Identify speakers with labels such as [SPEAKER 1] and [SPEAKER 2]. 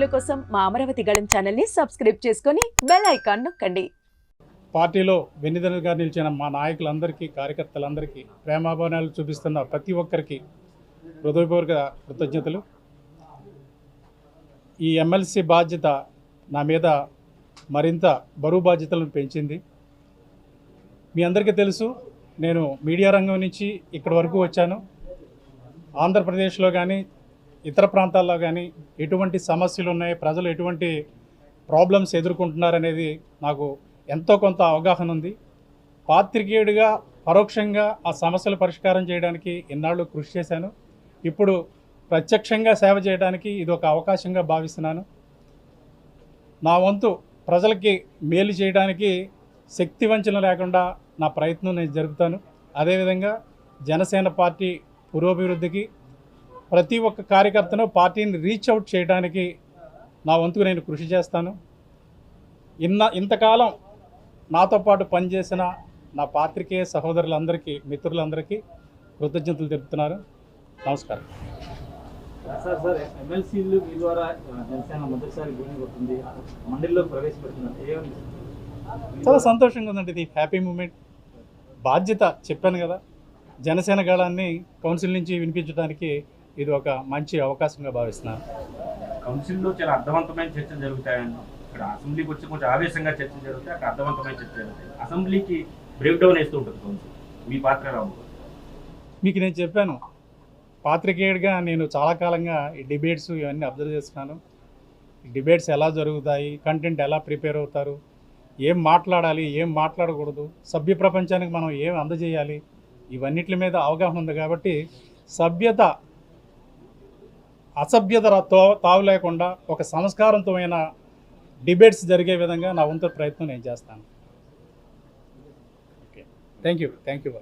[SPEAKER 1] వీడియోల కోసం మా అమరావతి గళం ఛానల్ని సబ్స్క్రైబ్ చేసుకొని బెల్ ఐకాన్ నొక్కండి.
[SPEAKER 2] పార్టీలో వెన్నుదన్నుగా నిలిచిన మా నాయకులందరికీ, కార్యకర్తలందరికీ, ప్రేమాభిమానాలు చూపిస్తున్న ప్రతి ఒక్కరికి హృదయపూర్వక కృతజ్ఞతలు. ఈ ఎమ్మెల్సీ బాధ్యత నా మీద మరింత బరువు బాధ్యతలను పెంచింది. మీ అందరికీ తెలుసు, నేను మీడియా రంగం నుంచి ఇక్కడి వరకు వచ్చాను. ఆంధ్రప్రదేశ్లో కానీ ఇతర ప్రాంతాల్లో కానీ ఎటువంటి సమస్యలు ఉన్నాయి, ప్రజలు ఎటువంటి ప్రాబ్లమ్స్ ఎదుర్కొంటున్నారనేది నాకు ఎంతో కొంత అవగాహన ఉంది. పాత్రికేయుడిగా పరోక్షంగా ఆ సమస్యలు పరిష్కారం చేయడానికి ఎన్నాళ్ళు కృషి చేశాను. ఇప్పుడు ప్రత్యక్షంగా సేవ చేయడానికి ఇది ఒక అవకాశంగా భావిస్తున్నాను. నా వంతు ప్రజలకి మేలు చేయడానికి శక్తి వంచన లేకుండా నా ప్రయత్నం నేను జరుపుతాను. అదేవిధంగా జనసేన పార్టీ పురోభివృద్ధికి, ప్రతి ఒక్క కార్యకర్తను పార్టీని రీచ్ అవుట్ చేయడానికి నా వంతుకు నేను కృషి చేస్తాను. ఇంతకాలం నాతో పాటు పనిచేసిన నా పాత్రికేయ సహోదరులందరికీ, మిత్రులందరికీ కృతజ్ఞతలు తెలుపుతున్నారు. నమస్కారం.
[SPEAKER 3] సార్ ఎమ్మెల్సీలు మీ ద్వారా జనసేన మొదటిసారి భూమి కొడుతుంది, మండలిలో ప్రవేశపెడుతున్నారు.
[SPEAKER 2] చాలా సంతోషంగా ఉందండి. ఇది హ్యాపీ మూమెంట్. బాధ్యత చెప్పాను కదా, జనసేన గళాన్ని కౌన్సిల్ నుంచి వినిపించడానికి ఇది ఒక మంచి అవకాశంగా భావిస్తున్నాను.
[SPEAKER 4] కౌన్సిల్లో చాలా అర్థవంతమైన చర్చలు జరుగుతాయండి. ఇక్కడ అసెంబ్లీకి వచ్చి కొంచెం ఆవేశంగా చర్చలు జరుగుతాయి, అక్కడ అర్థవంతమైన చర్చలు జరుగుతాయి. అసెంబ్లీకి బ్రేక్ డౌన్ వేస్తూ ఉంటుంది కౌన్సిల్. మీ పాత్ర ఎలా ఉంటుంది?
[SPEAKER 2] మీకు నేను చెప్పాను, పాత్రికేయుడిగా నేను చాలా కాలంగా ఈ డిబేట్స్ ఇవన్నీ అబ్జర్వ్ చేస్తున్నాను. ఈ డిబేట్స్ ఎలా జరుగుతాయి, కంటెంట్ ఎలా ప్రిపేర్ అవుతారు, ఏం మాట్లాడాలి, ఏం మాట్లాడకూడదు, సభ్య ప్రపంచానికి మనం ఏం అందజేయాలి, ఇవన్నిటి మీద అవగాహన ఉంది. కాబట్టి సభ్యత అసభ్యత తావు లేకుండా ఒక సంస్కారవంతమైన డిబేట్స్ జరిగే విధంగా నా వంతు ప్రయత్నం నేను చేస్తాను. Okay, thank you.